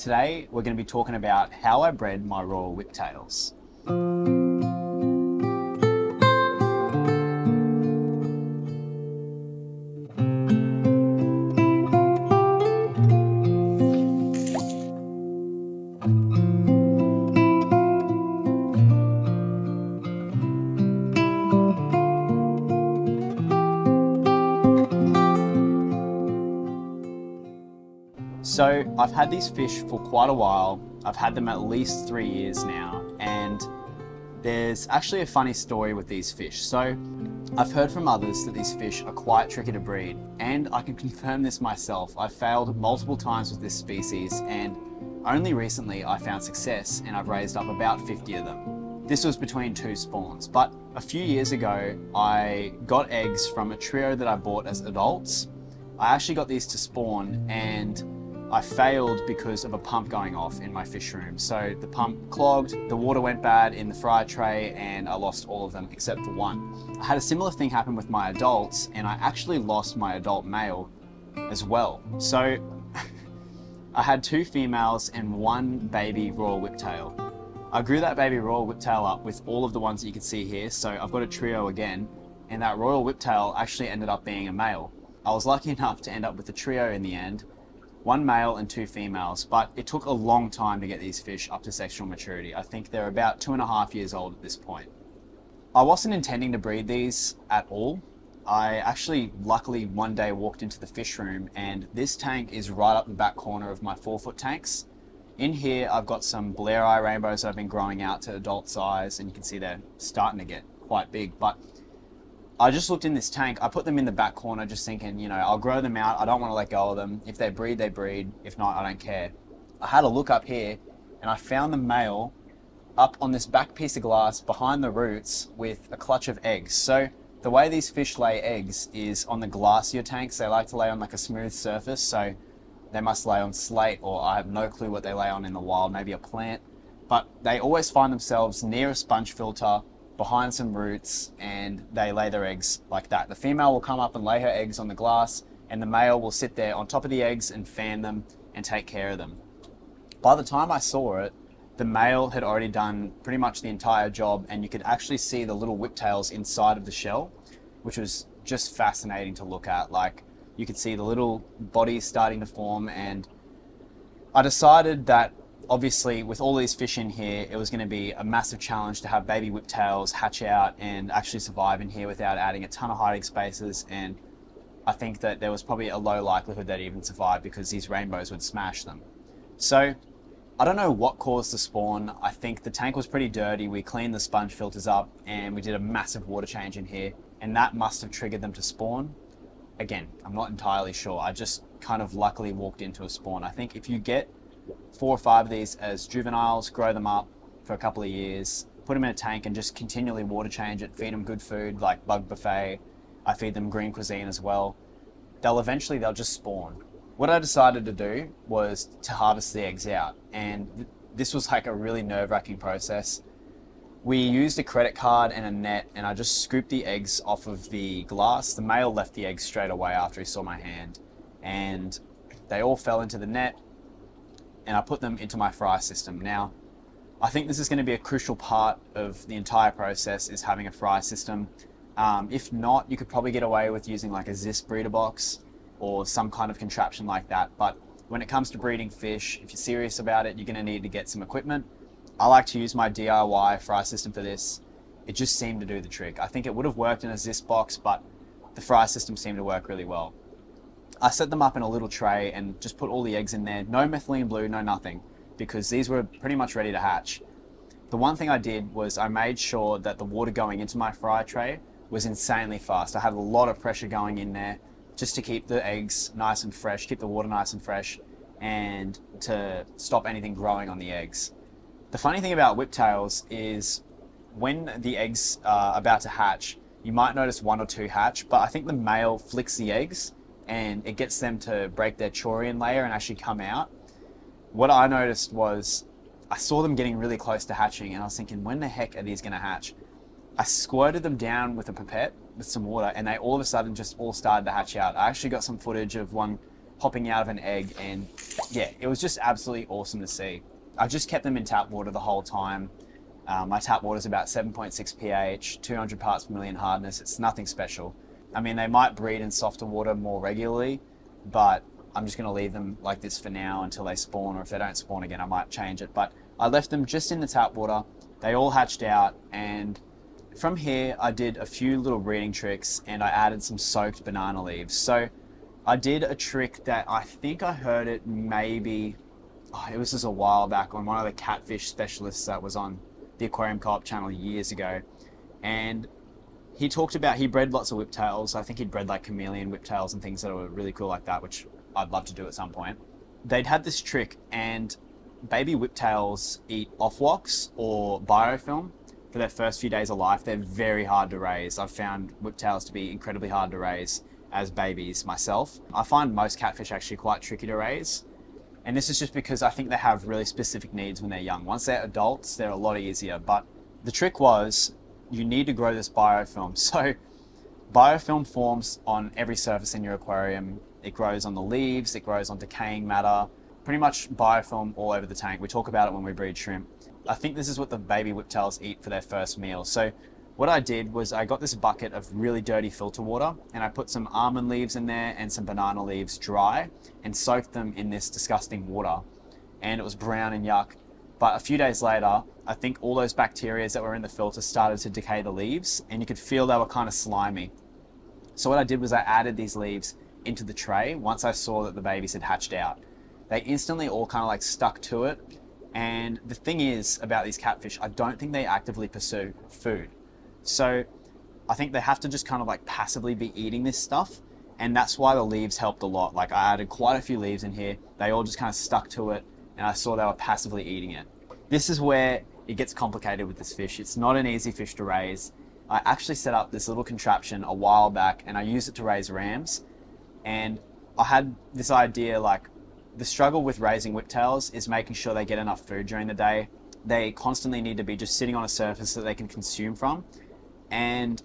Today we're going to be talking about how I bred my Royal Whiptails. So I've had these fish for quite a while. I've had them at least 3 years now, and there's actually a funny story with these fish. So I've heard from others that these fish are quite tricky to breed, and I can confirm this myself. I've failed multiple times with this species, and only recently I found success, and I've raised up about 50 of them. This was between 2 spawns, but a few years ago I got eggs from a trio that I bought as adults. I actually got these to spawn, and I failed because of a pump going off in my fish room. So the pump clogged, the water went bad in the fry tray, and I lost all of them except for one. I had a similar thing happen with my adults, and I actually lost my adult male as well. So I had 2 females and 1 baby Royal Whiptail. I grew that baby Royal Whiptail up with all of the ones that you can see here, so I've got a trio again, and that Royal Whiptail actually ended up being a male. I was lucky enough to end up with a trio in the end, 1 male and 2 females, but it took a long time to get these fish up to sexual maturity. I think they're about 2.5 years old at this point. I wasn't intending to breed these at all. I actually luckily one day walked into the fish room, and this tank is right up the back corner of my 4-foot tanks. In here I've got some Blair Eye rainbows that I've been growing out to adult size, and you can see they're starting to get quite big. But I just looked in this tank. I put them in the back corner just thinking, you know, I'll grow them out. I don't want to let go of them. If they breed, they breed. If not, I don't care. I had a look up here, and I found the male up on this back piece of glass behind the roots with a clutch of eggs. So the way these fish lay eggs is on the glassier tanks. They like to lay on like a smooth surface, so they must lay on slate, or I have no clue what they lay on in the wild, maybe a plant. But they always find themselves near a sponge filter, behind some roots, and they lay their eggs like that. The female will come up and lay her eggs on the glass, and the male will sit there on top of the eggs and fan them and take care of them. By the time I saw it, the male had already done pretty much the entire job, and you could actually see the little whiptails inside of the shell, which was just fascinating to look at. Like, you could see the little bodies starting to form, and I decided that obviously with all these fish in here, it was going to be a massive challenge to have baby whiptails hatch out and actually survive in here without adding a ton of hiding spaces. And I think that there was probably a low likelihood they'd even survive because these rainbows would smash them. So I don't know what caused the spawn. I think the tank was pretty dirty. We cleaned the sponge filters up, and we did a massive water change in here, and that must have triggered them to spawn. Again, I'm not entirely sure. I just kind of luckily walked into a spawn. I think if you get 4 or 5 of these as juveniles, grow them up for a couple of years, put them in a tank and just continually water change it, feed them good food like bug buffet. I feed them green cuisine as well. They'll just spawn. What I decided to do was to harvest the eggs out, and this was like a really nerve-wracking process. We used a credit card and a net, and I just scooped the eggs off of the glass. The male left the eggs straight away after he saw my hand, and they all fell into the net, and I put them into my fry system. Now, I think this is going to be a crucial part of the entire process, is having a fry system. If not, you could probably get away with using like a Zis breeder box or some kind of contraption like that. But when it comes to breeding fish, if you're serious about it, you're going to need to get some equipment. I like to use my DIY fry system for this. It just seemed to do the trick. I think it would have worked in a Zis box, but the fry system seemed to work really well. I set them up in a little tray and just put all the eggs in there. No methylene blue, no nothing, because these were pretty much ready to hatch. The one thing I did was I made sure that the water going into my fry tray was insanely fast. I had a lot of pressure going in there just to keep the eggs nice and fresh, keep the water nice and fresh, and to stop anything growing on the eggs. The funny thing about whiptails is when the eggs are about to hatch, you might notice 1 or 2 hatch, but I think the male flicks the eggs and it gets them to break their chorion layer and actually come out. What I noticed was I saw them getting really close to hatching, and I was thinking, when the heck are these going to hatch? I squirted them down with a pipette with some water, and they all of a sudden just all started to hatch out. I actually got some footage of one popping out of an egg, and yeah, it was just absolutely awesome to see. I just kept them in tap water the whole time. My tap water is about 7.6 pH, 200 parts per million hardness. It's nothing special. I mean, they might breed in softer water more regularly, but I'm just going to leave them like this for now until they spawn, or if they don't spawn again, I might change it. But I left them just in the tap water. They all hatched out, and from here I did a few little breeding tricks, and I added some soaked banana leaves. So I did a trick that I think I heard it maybe, it was just a while back on one of the catfish specialists that was on the Aquarium Co-op channel years ago. And he talked about, he bred lots of whiptails. I think he'd bred like chameleon whiptails and things that were really cool like that, which I'd love to do at some point. They'd had this trick, and baby whiptails eat off-wax or biofilm for their first few days of life. They're very hard to raise. I've found whiptails to be incredibly hard to raise as babies myself. I find most catfish actually quite tricky to raise. And this is just because I think they have really specific needs when they're young. Once they're adults, they're a lot easier. But the trick was, you need to grow this biofilm. So biofilm forms on every surface in your aquarium. It grows on the leaves, it grows on decaying matter, pretty much biofilm all over the tank. We talk about it when we breed shrimp. I think this is what the baby whiptails eat for their first meal. So what I did was I got this bucket of really dirty filter water, and I put some almond leaves in there and some banana leaves dry and soaked them in this disgusting water. And it was brown and yuck. But a few days later, I think all those bacteria that were in the filter started to decay the leaves, and you could feel they were kind of slimy. So what I did was I added these leaves into the tray once I saw that the babies had hatched out. They instantly all kind of like stuck to it. And the thing is about these catfish, I don't think they actively pursue food. So I think they have to just kind of like passively be eating this stuff. And that's why the leaves helped a lot. Like I added quite a few leaves in here. They all just kind of stuck to it, and I saw they were passively eating it. This is where it gets complicated with this fish. It's not an easy fish to raise. I actually set up this little contraption a while back, and I used it to raise rams. And I had this idea, like, the struggle with raising whiptails is making sure they get enough food during the day. They constantly need to be just sitting on a surface that they can consume from. And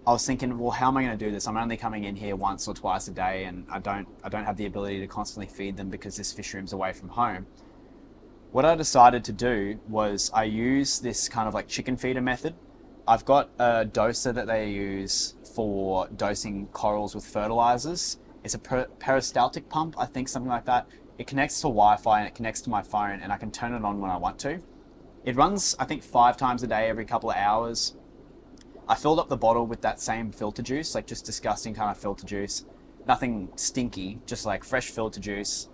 I was thinking, well, how am I going to do this? I'm only coming in here once or twice a day, and I don't have the ability to constantly feed them because this fish room's away from home. What I decided to do was I use this kind of like chicken feeder method. I've got a doser that they use for dosing corals with fertilizers. It's a peristaltic pump, I think, something like that. It connects to Wi-Fi and it connects to my phone, and I can turn it on when I want to. It runs, I think, 5 times a day, every couple of hours. I filled up the bottle with that same filter juice, like just disgusting kind of filter juice. Nothing stinky, just like fresh filter juice.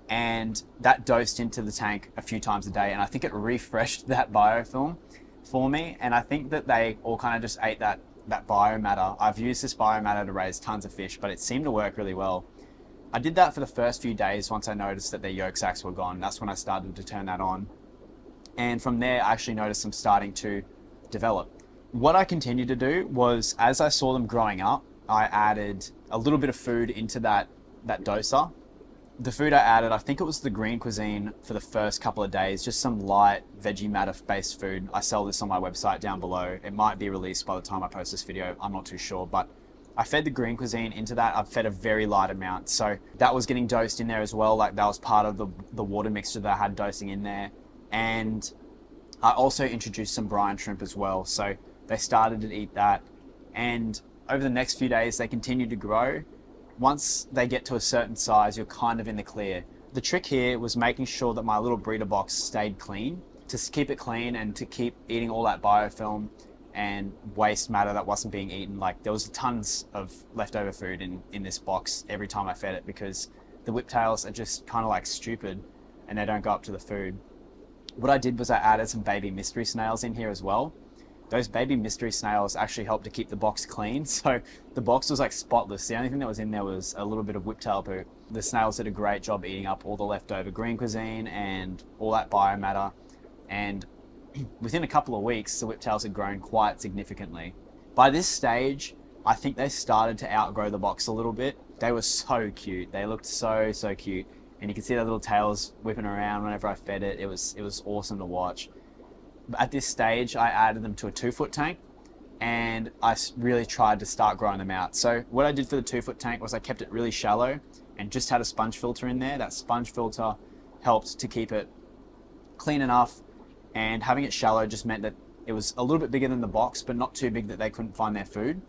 And that dosed into the tank a few times a day, and I think it refreshed that biofilm for me. And I think that they all kind of just ate that biomatter. I've used this biomatter to raise tons of fish, but it seemed to work really well. I did that for the first few days once I noticed that their yolk sacs were gone. That's when I started to turn that on. And from there, I actually noticed them starting to develop. What I continued to do was, as I saw them growing up, I added a little bit of food into that doser. The food I added, I think it was the green cuisine for the first couple of days, just some light veggie matter based food. I sell this on my website down below. It might be released by the time I post this video, I'm not too sure, but I fed the green cuisine into that. I've fed a very light amount, so that was getting dosed in there as well. Like that was part of the water mixture that I had dosing in there. And I also introduced some brine shrimp as well, so they started to eat that. And over the next few days, they continued to grow. Once they get to a certain size, you're kind of in the clear. The trick here was making sure that my little breeder box stayed clean, to keep it clean and to keep eating all that biofilm and waste matter that wasn't being eaten. Like there was tons of leftover food in this box every time I fed it, because the whiptails are just kind of like stupid and they don't go up to the food. What I did was I added some baby mystery snails in here as well. Those baby mystery snails actually helped to keep the box clean. So the box was like spotless. The only thing that was in there was a little bit of whiptail poo. The snails did a great job eating up all the leftover green cuisine and all that biomatter. And within a couple of weeks, the whiptails had grown quite significantly. By this stage, I think they started to outgrow the box a little bit. They were so cute. They looked so cute. And you can see their little tails whipping around whenever I fed it. It was awesome to watch. At this stage, I added them to a 2-foot tank, and I really tried to start growing them out. So what I did for the 2-foot tank was I kept it really shallow, and just had a sponge filter in there. That sponge filter helped to keep it clean enough, and having it shallow just meant that it was a little bit bigger than the box, but not too big that they couldn't find their food.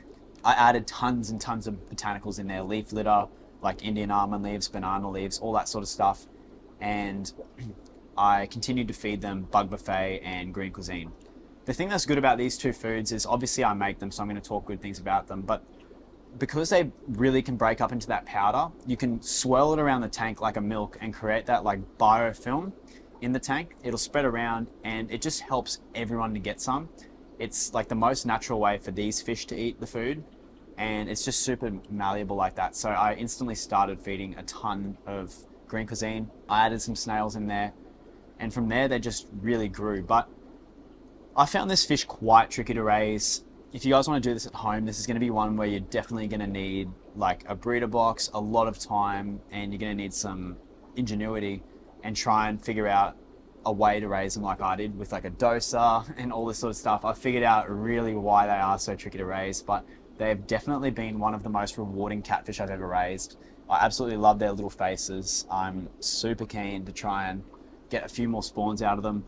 I added tons and tons of botanicals in there, leaf litter, like Indian almond leaves, banana leaves, all that sort of stuff. And I continued to feed them bug buffet and green cuisine. The thing that's good about these two foods is obviously I make them, so I'm going to talk good things about them, but because they really can break up into that powder, you can swirl it around the tank like a milk and create that like biofilm in the tank. It'll spread around and it just helps everyone to get some. It's like the most natural way for these fish to eat the food, and it's just super malleable like that. So I instantly started feeding a ton of green cuisine. I added some snails in there, and from there they just really grew. But I found this fish quite tricky to raise. If you guys want to do this at home, this is going to be one where you're definitely going to need like a breeder box, a lot of time, and you're going to need some ingenuity and try and figure out a way to raise them like I did with like a doser and all this sort of stuff. I figured out really why they are so tricky to raise, but they've definitely been one of the most rewarding catfish I've ever raised. I absolutely love their little faces. I'm super keen to try and get a few more spawns out of them.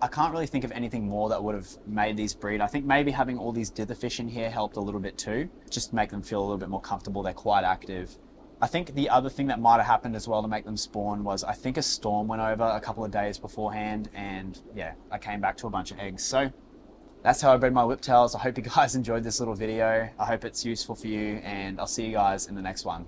I can't really think of anything more that would have made these breed. I think maybe having all these dither fish in here helped a little bit too, just to make them feel a little bit more comfortable. They're quite active. I think the other thing that might have happened as well to make them spawn was I think a storm went over a couple of days beforehand, and yeah, I came back to a bunch of eggs. So that's how I bred my whiptails. I hope you guys enjoyed this little video. I hope it's useful for you, and I'll see you guys in the next one.